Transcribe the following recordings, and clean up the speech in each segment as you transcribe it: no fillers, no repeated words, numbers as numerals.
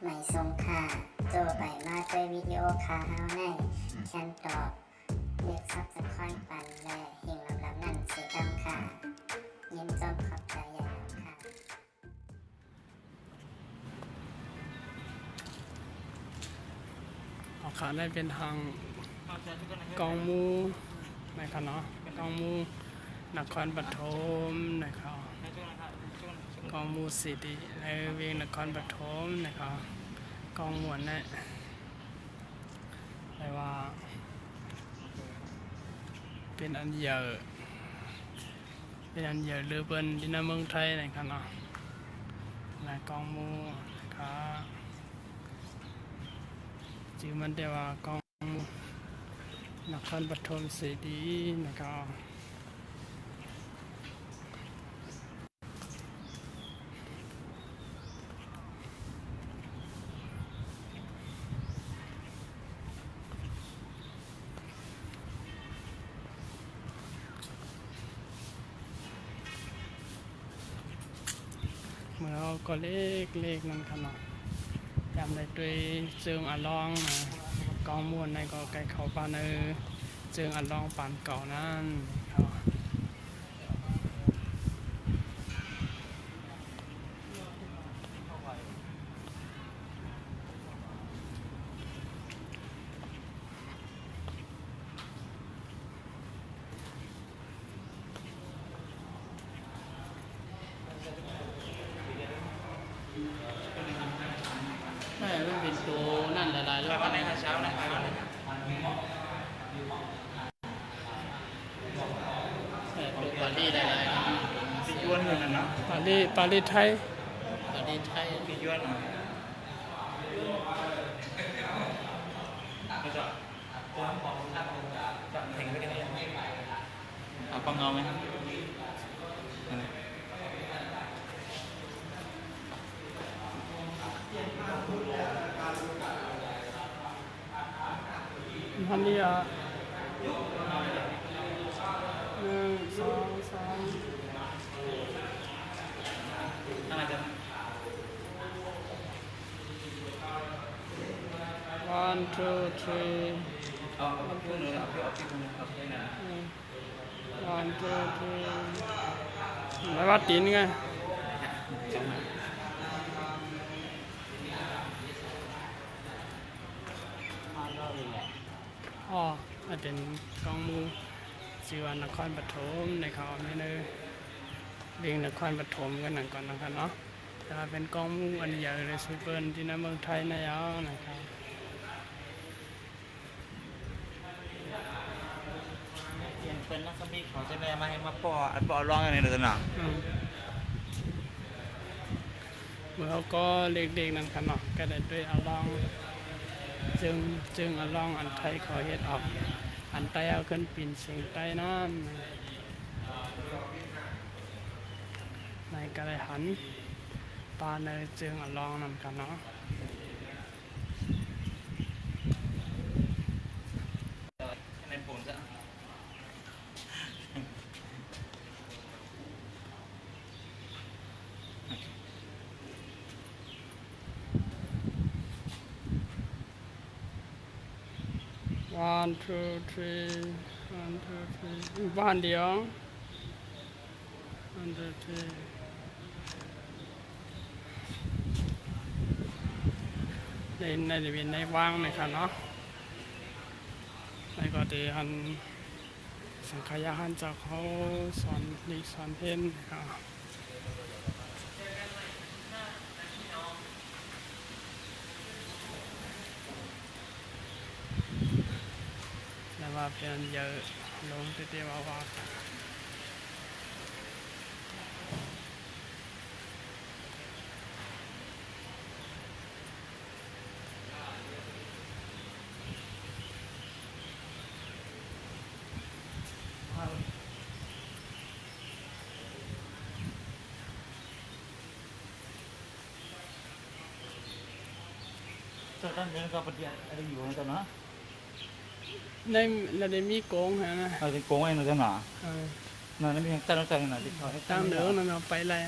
ไม่ทรงค่าโจไปมาด้วยวิดีโอคาเฮาในแคนตอบเรียกซับสไครป์ปันและหิ่งลำนั่นเสียดำค่ะยิ้มจอมขอบใจใหญ่ค่ะออกขาได้เป็นทางกองมูนะครับเนาะกองมูนครปฐมนะครับกองมูสิริในเวียงนครปฐมนะครับกองมวลเนี่ยแปลว่าเป็นอันเยอะเป็นอันเยอะหรือเป็นดินเมืองไทยนะครับเนาะในกองมูนะครับชื่อมันแต่ว่ากองมูนครปฐมสิรินะครับเมื่อเราก็เล็กนั่นครับเนาะจำได้ด้วยเชิงอลองนะกองมวลในก็ไก่เขาปานเชิงอลองปานเก่านั่นครับใช่มันเป็นตัวนั่นหลายๆแล้วก็ในเช้านะครับใช่ตัวปารีสหลายๆ ปียวนเหมือนกันเนาะ ปารีสไทยปารีสไทย ปียวนก็จะแข่งไปกันเนี่ยเอาความเงาไหมครับพันนี้อ่ะ1 2 3 น่าจะ 1 2 3 เอาพูดเลยเอาพี่พูดเลยเอาพี่นะ 1 2 3ไม่ว่าตีนไงอ๋อมันเป็นกองมูชื่อว่านครปฐมในเขาไม่ได้เรียงนครปฐมกันหนังก่อนนะครับเนาะแต่ว่าเป็นกองมูอันใหญ่เลยซูเปอร์ที่ในเมืองไทยนะยาวนะครับ เปลี่ยนเป็นนักสมีเขาจะได้มาให้มาปอร้องอย่างนี้เลยนะ เมื่อก็เล็กๆนั่นครับเนาะก็ได้ด้วยอาลองจึงอาลองอันไทยเขาเฮ็ดออกอันไตเอาขึ้นปีนเสียงไตน้ำในกระหันปลาในจึงอาลองนั่นครับเนาะในผมจะ 1 2 3 1 2 3บ้านเดียว1 2 3ในเป็นในว่างนะครับเนาะในก็ที่หันสังขยาหันจากเขาสอนดีสอนเพ่นครับแต่ว่าเพียงเยอะลงเตี้ยๆว่าตอนนั้นเนี่ยก็ปฏิบัติอะไรอยู่นะตอนนั้น ในเราได้มีโกงฮะนะ เราจะโกงไอ้หนูจะหนานั่นไม่ใช่ตั้งใจหนาที่เขาให้ ตั้งเหนือนั่นเอาไปเลย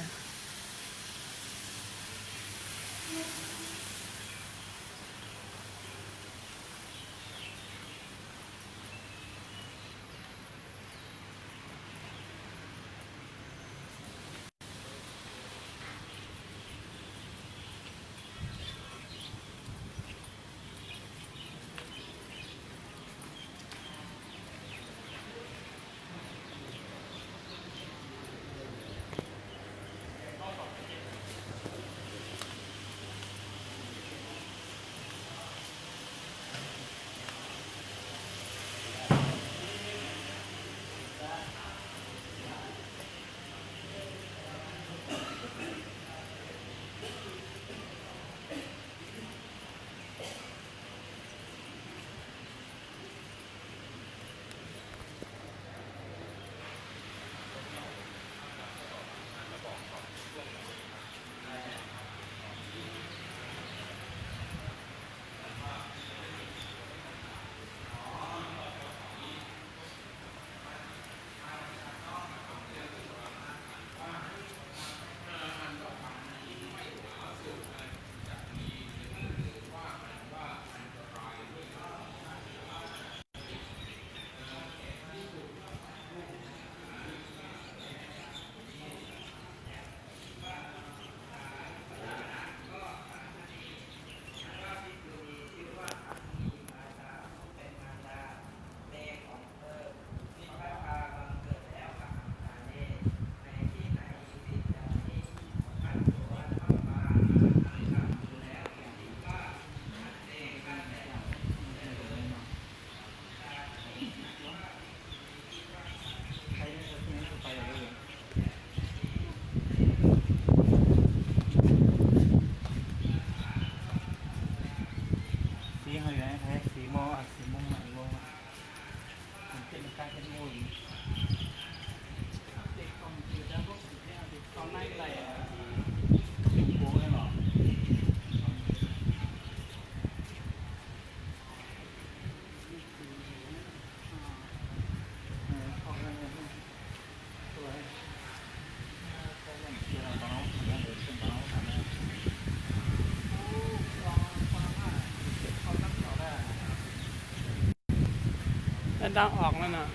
จะดังออกแล้วนะ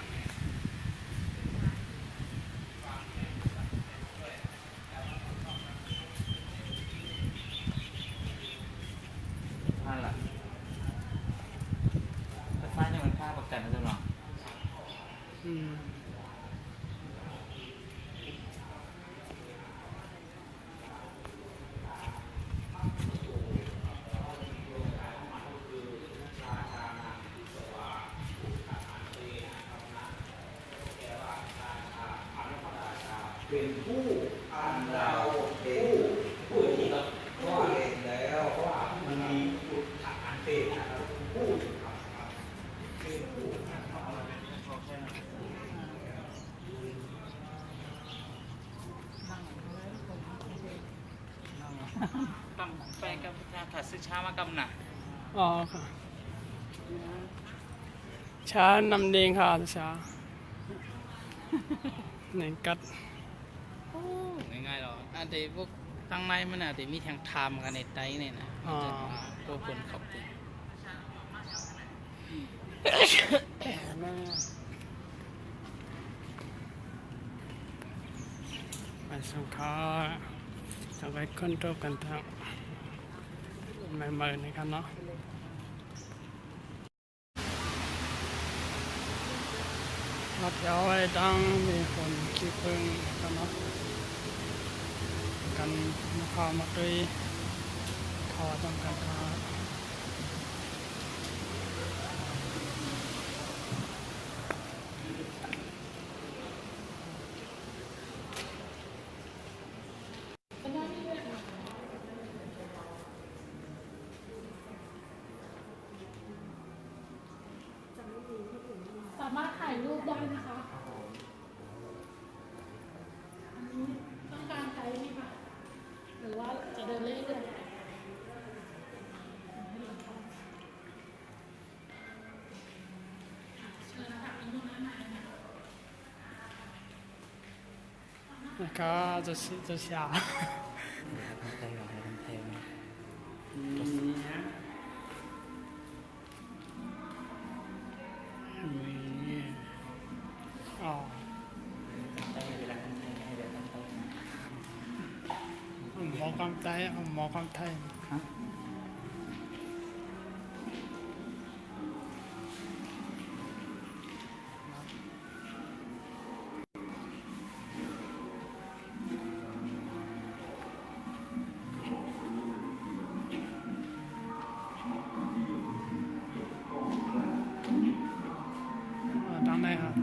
นั่นแหละแต่ฟ้าเนี่ยมันค่าประกันนะจ๊ะเนาะ อืมเป็นผู้อันเราเป็นผู้ที่เราเองแล้วว่ามันมีจุดฐานเป็นผู้เป็นผู้ กำไปกับถัดซื้อช้ามากำหนัก อ๋อค่ะช้านำเดงค่ะช้าไหนกัด ง่ายๆหรอกอาจจะพวกข้างในมันอาจจะมีทางไทม์กันในไตเนี่ยนะ อ๋อ พวกคนขับติด ไปส่งเขาจะไปค้นตัวกันทางไม่เมินนะครับเนาะรถเดี๋ยวไว้ต้องมีคนขี้พึ่งกันเนาะกันมาเข้ามาด้วยทอต้องการทอสามารถถ่ายรูปได้นะคะอันนี้ต้องการไกด์ไหมคะหรือว่าจะเดินเรื่อยๆเชิญค่ะเป็นตรงนั้นไหนนะ แล้วก็จะช้า อ๋อหมอความใจหมอความไทยดังได้ครับ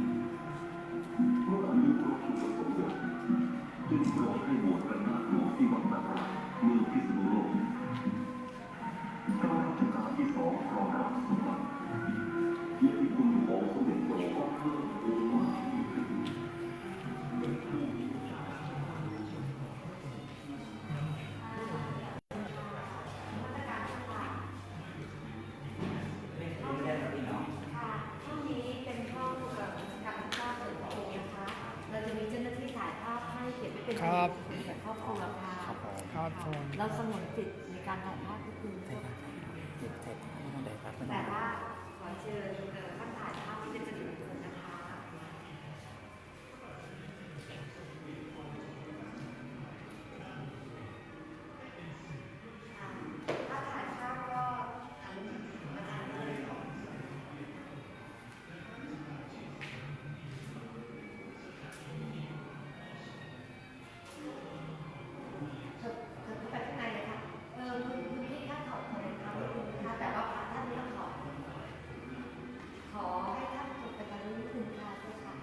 ห้องนี้เป็นห้องการภาพเปิดโปงนะคะ เราจะมีเจ้าหน้าที่ถ่ายภาพให้เก็บไว้เป็น ครับ แบบครอบครัวค่ะ ครับผม เราสงวนสิทธิ์ในการถ่ายภาพก็คือแต่ว่าขอเชิญท่านถ่ายภาพที่เป็นสิริมงคลนะคะถ้าถ่ายภาพก็หันมาทางนี้เลยก่อน เธอไปข้างในเลยค่ะคุณพี่ถ้าถอดถอดรองเท้าคุณค่ะแต่ว่าพระท่านไม่ต้องถอดขอให้ท่านถูกไปทางนี้คุณค่ะเจ้าค่ะ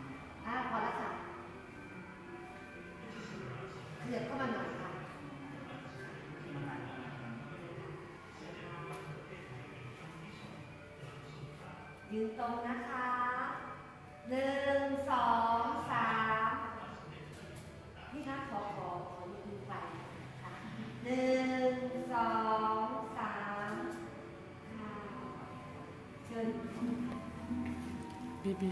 พอแล้วค่ะขยับเข้ามาหน่อยค่ะยืนตรงนะคะ1 2 3พี่คะขอยืนไปค่ะ1 2 3ค่ะเชิญ บี